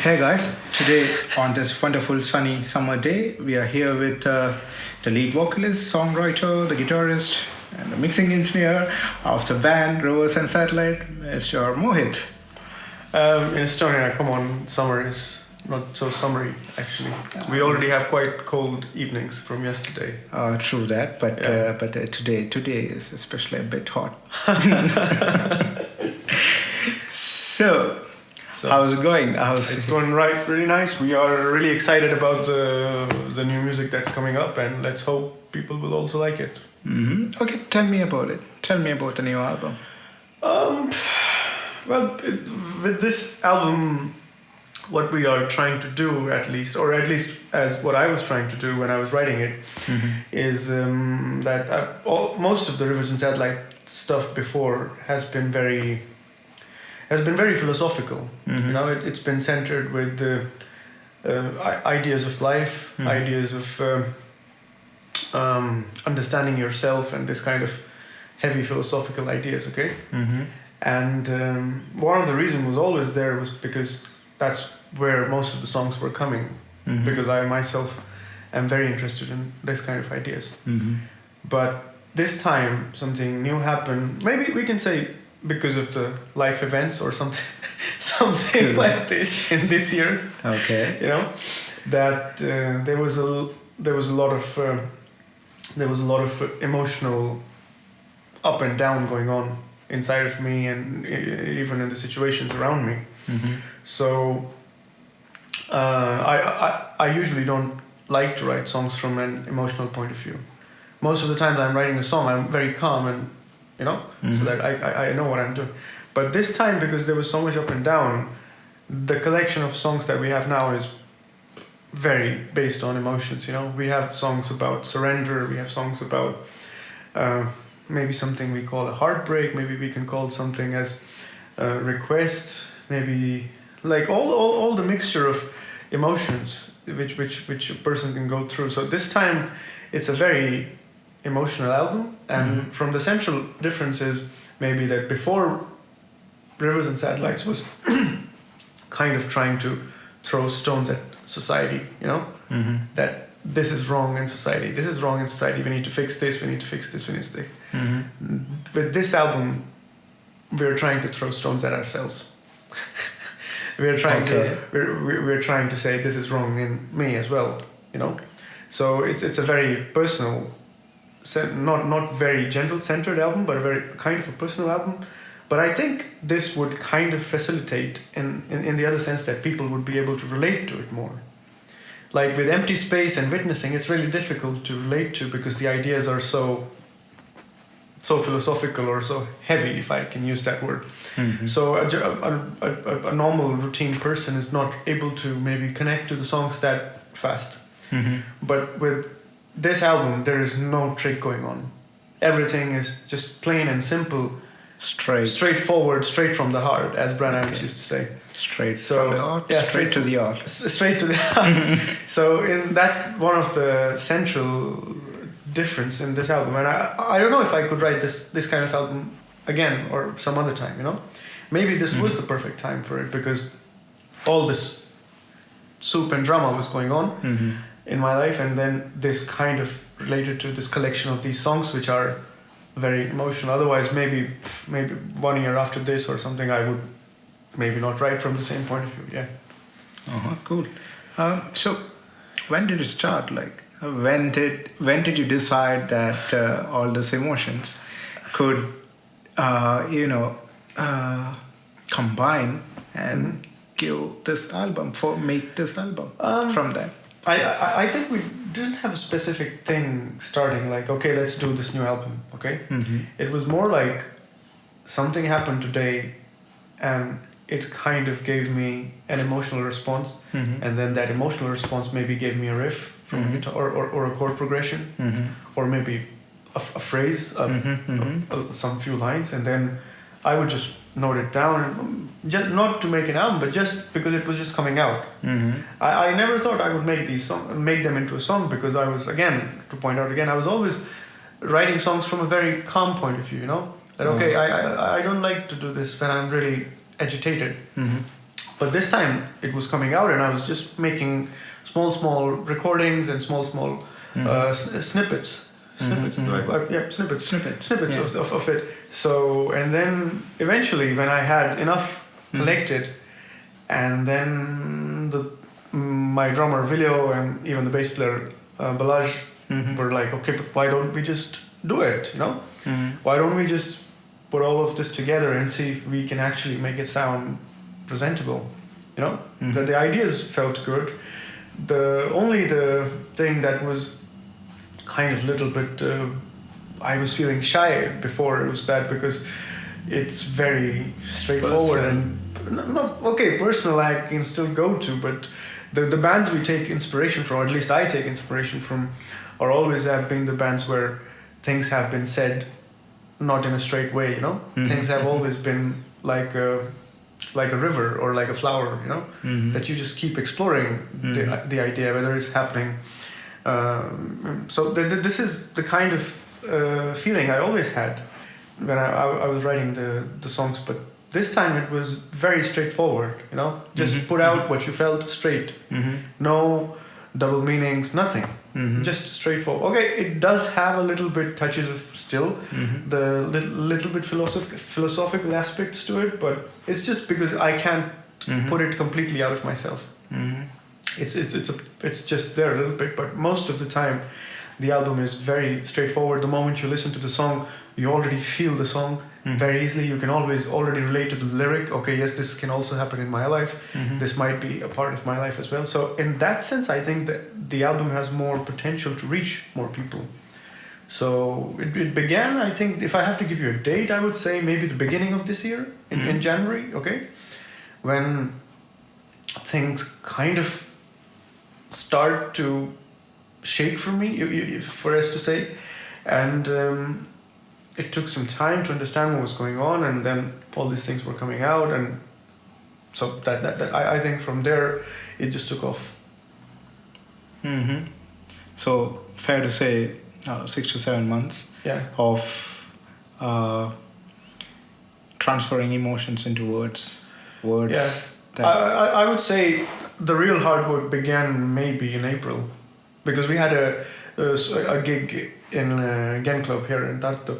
Hey guys, today on this wonderful sunny summer day, we are here with the lead vocalist, songwriter, the guitarist, and the mixing engineer of the band Rivers and Satellite, Mr. Mohit. In Estonia, come on, summer is not so summery actually. We already have quite cold evenings from yesterday. True that, but today is especially a bit hot. So, how's it going? It's going really nice. We are really excited about the new music that's coming up, and let's hope people will also like it. Mm-hmm. Okay, tell me about it. Tell me about the new album. With this album, what we are trying to do, at least as what I was trying to do when I was writing it, is that most of the Rivers and Satellite stuff before has been very philosophical. You know, it's been centered with the ideas of life, ideas of understanding yourself, and this kind of heavy philosophical ideas. Okay. And one of the reasons was always there was because that's where most of the songs were coming. Because I myself am very interested in this kind of ideas. But this time something new happened. Maybe we can say because of the life events or something like this in this year. Okay. You know, that there was a lot of emotional up and down going on inside of me, and even in the situations around me. So I usually don't like to write songs from an emotional point of view. Most of the time I'm writing a song, I'm very calm and so that I know what I'm doing. But this time, because there was so much up and down, the collection of songs that we have now is very based on emotions. You know, we have songs about surrender, we have songs about maybe something we call a heartbreak, maybe we can call something as a request, maybe like all the mixture of emotions which a person can go through. So this time it's a very emotional album, and from the central difference is maybe that before Rivers and Satellites was kind of trying to throw stones at society, that this is wrong in society, we need to fix this, we need to fix this. With this album, we're trying to throw stones at ourselves. we're trying to say this is wrong in me as well, So it's a very personal, not very gentle-centered album, but a very kind of a personal album. But I think this would kind of facilitate in the other sense that people would be able to relate to it more. Like with Empty Space and Witnessing, it's really difficult to relate to because the ideas are so philosophical or so heavy, if I can use that word. So a normal routine person is not able to maybe connect to the songs that fast. But with this album, there is no trick going on. Everything is just plain and simple, straightforward, straight from the heart, as Brian Adams used to say. Straight from the heart. Yeah, straight to the heart. Straight to the heart. So that's one of the central difference in this album. And I don't know if I could write this kind of album again or some other time. Maybe this was the perfect time for it because all this soup and drama was going on in my life, and then this kind of related to this collection of these songs which are very emotional. Otherwise, maybe 1 year after this or something, I would maybe not write from the same point of view. Yeah. Cool. So, when did it start? Like, when did you decide that all those emotions could, combine and make this album from that? I think we didn't have a specific thing starting like, okay, let's do this new album, okay? It was more like something happened today and it kind of gave me an emotional response, and then that emotional response maybe gave me a riff from a guitar or a chord progression, or maybe a phrase, some few lines, and then I would just note it down, just not to make an album, but just because it was just coming out. I never thought I would make them into a song, because I was, again, to point out again, I was always writing songs from a very calm point of view, that okay, I don't like to do this when I'm really agitated. But this time it was coming out, and I was just making small recordings and small snippets. Snippets is the right word. Yeah, snippets Yeah. of it. So, and then eventually, when I had enough collected, and then my drummer Vilio and even the bass player Balaj were like, okay, but why don't we just do it? You know, why don't we just put all of this together and see if we can actually make it sound presentable? You know, that the ideas felt good. The thing that was kind of little bit I was feeling shy before was that because it's very straightforward and not okay. Personal I can still go to, but the bands we take inspiration from, or at least I take inspiration from, are always have been the bands where things have been said not in a straight way. You know, things have always been like a river or like a flower. You know, that you just keep exploring the idea whether it's happening. So this is the kind of feeling I always had when I was writing the songs, but this time it was very straightforward, you know, just put out what you felt straight, no double meanings, nothing, just straightforward. Okay, it does have a little bit touches of still the little bit philosophical aspects to it, but it's just because I can't put it completely out of myself. It's just there a little bit, but most of the time the album is very straightforward. The moment you listen to the song, you already feel the song very easily. You can always already relate to the lyric. Okay, yes, this can also happen in my life. This might be a part of my life as well. So in that sense, I think that the album has more potential to reach more people. So it began, I think, if I have to give you a date, I would say maybe the beginning of this year, in January, okay? When things kind of start to shake for me, for us to say, and it took some time to understand what was going on, and then all these things were coming out, and so that I think from there it just took off. So fair to say 6 to 7 months of transferring emotions into words. I would say the real hard work began maybe in April, because we had a gig in Gen Club here in Tartu,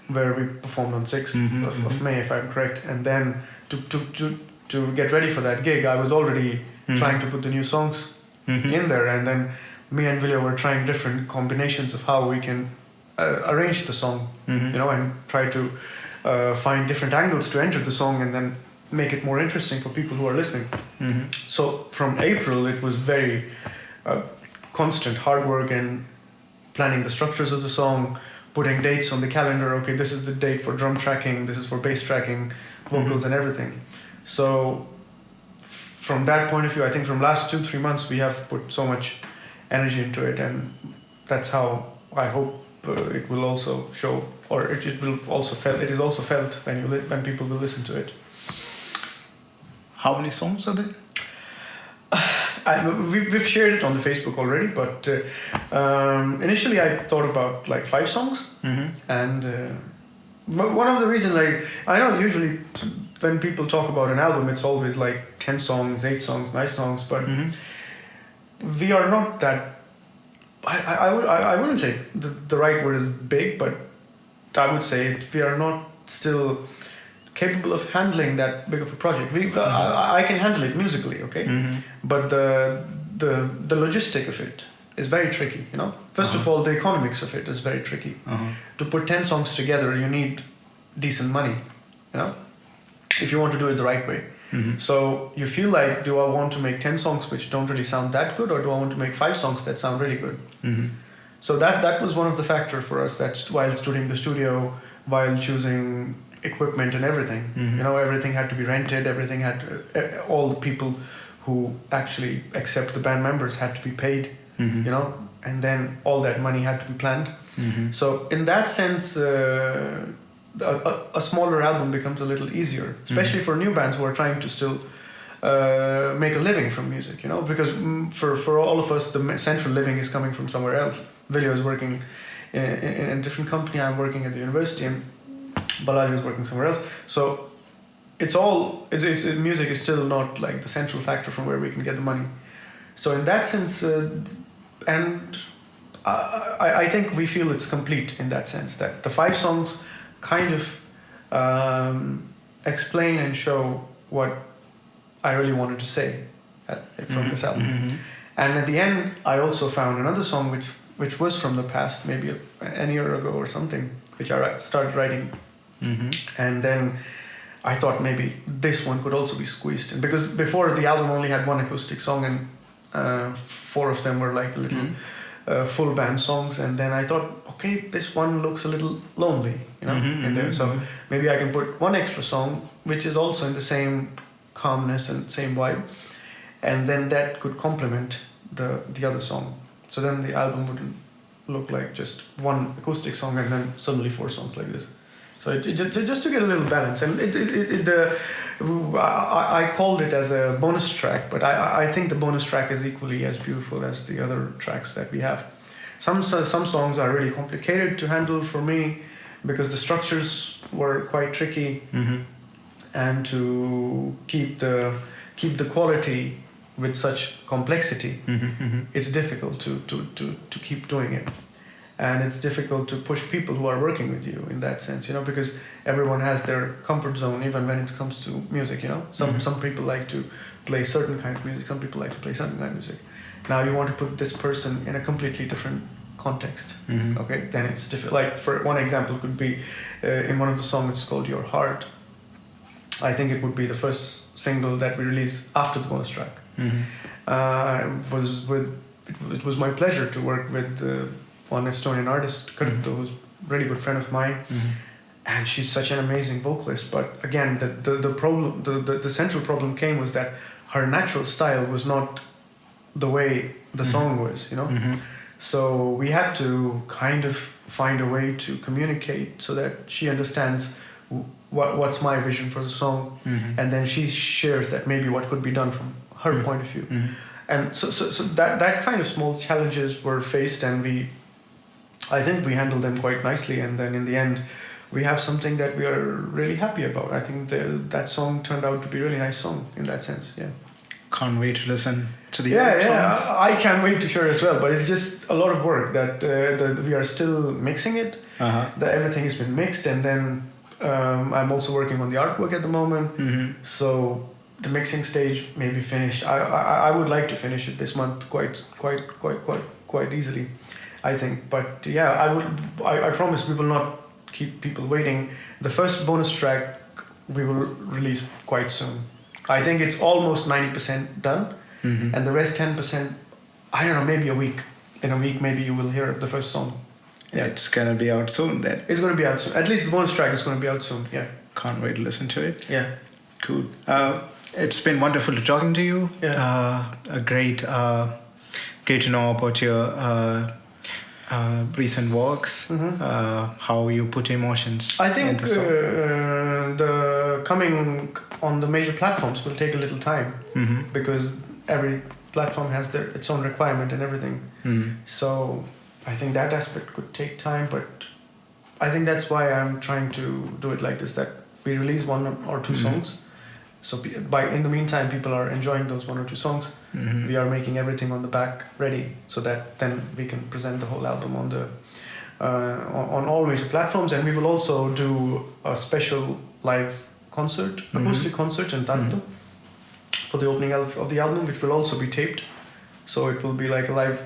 where we performed on 6th of May, if I'm correct. And then to get ready for that gig, I was already trying to put the new songs in there, and then me and Vilio were trying different combinations of how we can arrange the song, you know, and try to find different angles to enter the song and then make it more interesting for people who are listening. So from April, it was very constant hard work and planning the structures of the song, putting dates on the calendar. Okay, this is the date for drum tracking, this is for bass tracking, vocals and everything. So from that point of view, I think from last 2-3 months we have put so much energy into it, and that's how I hope it will also show, or it will also felt. It is also felt when people will listen to it. How many songs are there? We've shared it on the Facebook already, but initially I thought about like 5 songs, and one of the reasons, like, I know usually when people talk about an album, it's always like 10 songs, 8 songs, 9 songs, but we are not that. I wouldn't say the right word is big, but I would say we are not still capable of handling that big of a project. I can handle it musically, okay, but the logistic of it is very tricky. You know, first of all, the economics of it is very tricky. To put 10 songs together, you need decent money. You know, if you want to do it the right way. So you feel like, do I want to make 10 songs which don't really sound that good, or do I want to make 5 songs that sound really good? So that was one of the factors for us. That's while studying the studio, while choosing equipment and everything. You know, everything had to be rented. Everything had to, all the people who actually accept the band members had to be paid. You know, and then all that money had to be planned. So in that sense, a smaller album becomes a little easier, especially for new bands who are trying to still make a living from music, you know, because for all of us, the central living is coming from somewhere else. Vilio is working in a different company, I'm working at the university, and Balaji is working somewhere else. So music is still not like the central factor from where we can get the money. So in that sense, and I think we feel it's complete in that sense, that the 5 songs kind of explain and show what I really wanted to say from this album. And at the end, I also found another song which was from the past, maybe a year ago or something, which I started writing. And then I thought maybe this one could also be squeezed in, because before the album only had 1 acoustic song and 4 of them were like little full band songs. And then I thought, okay, this one looks a little lonely, in there. So maybe I can put 1 extra song, which is also in the same calmness and same vibe, and then that could complement the other song. So then the album wouldn't look like just 1 acoustic song and then suddenly 4 songs like this. So just to get a little balance, and I called it as a bonus track, but I think the bonus track is equally as beautiful as the other tracks that we have. Some songs are really complicated to handle for me because the structures were quite tricky, and to keep the quality with such complexity, it's difficult to keep doing it. And it's difficult to push people who are working with you in that sense, because everyone has their comfort zone, even when it comes to music, Some people like to play certain kind of music, some people like to play certain kind of music. Now you want to put this person in a completely different context, okay? Then it's difficult. Like, for one example could be, in one of the songs, it's called Your Heart. I think it would be the first single that we released after the bonus track. It was my pleasure to work with one Estonian artist, Kertu, who's a really good friend of mine, and she's such an amazing vocalist. But again, the problem, the central problem came was that her natural style was not the way the song was, So we had to kind of find a way to communicate so that she understands what's my vision for the song, and then she shares that maybe what could be done from her point of view. And so that kind of small challenges were faced, and I think we handled them quite nicely. And then in the end, we have something that we are really happy about. I think that song turned out to be a really nice song in that sense. Yeah. Can't wait to listen to the songs. I can't wait to share as well. But it's just a lot of work that we are still mixing it. That everything has been mixed, and then I'm also working on the artwork at the moment. So the mixing stage may be finished. I would like to finish it this month quite easily, I think. But yeah, I promise we will not keep people waiting. The first bonus track we will release quite soon. I think it's almost 90% done, and the rest 10%, I don't know, maybe a week. In a week, maybe you will hear the first song. Yeah, it's gonna be out soon then. It's gonna be out soon. At least the bonus track is gonna be out soon. Yeah. Can't wait to listen to it. Yeah. Cool. It's been wonderful talking to you. Yeah. Great to know about your recent works. How you put emotions. I think the coming on the major platforms will take a little time, because every platform has its own requirement and everything. So I think that aspect could take time, but I think that's why I'm trying to do it like this, that we release 1 or 2 songs. So in the meantime, people are enjoying those 1 or 2 songs. We are making everything on the back ready, so that then we can present the whole album on all major platforms. And we will also do a special live concert, acoustic concert in Tartu for the opening of the album, which will also be taped. So it will be like a live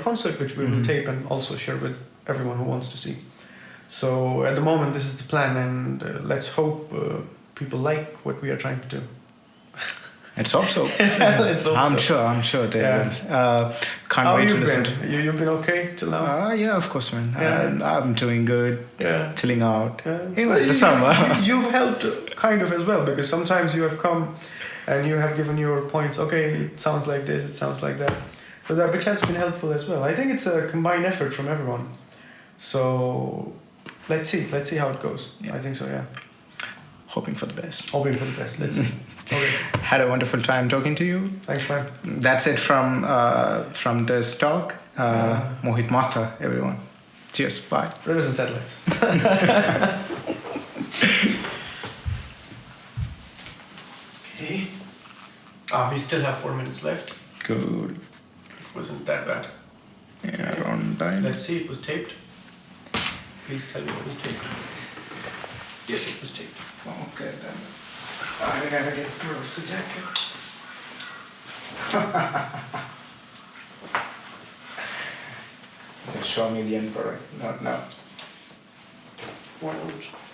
concert, which we will tape and also share with everyone who wants to see. So at the moment, this is the plan, and let's hope people like what we are trying to do. Let's hope so. Let's hope I'm sure they will. Can't wait to listen. You've been okay till now? Yeah, of course, man. I'm doing good. Yeah. Chilling out. Yeah. The summer. You've helped kind of as well, because sometimes you have come and you have given your points. Okay, it sounds like this, it sounds like that. So that, which has been helpful as well. I think it's a combined effort from everyone. So let's see how it goes. Yeah. I think so, yeah. Hoping for the best. Let's see. Okay. Had a wonderful time talking to you. Thanks, man. That's it from this talk. Mohit Master, everyone. Cheers. Bye. Rivers and Satellites. Okay. We still have 4 minutes left. Good. It wasn't that bad. Yeah, around time. Let's see, it was taped. Please tell me it was taped. Yes, it was taped. Okay then. I gotta get rid of the jacket. Show me the emperor. No, no. Why not?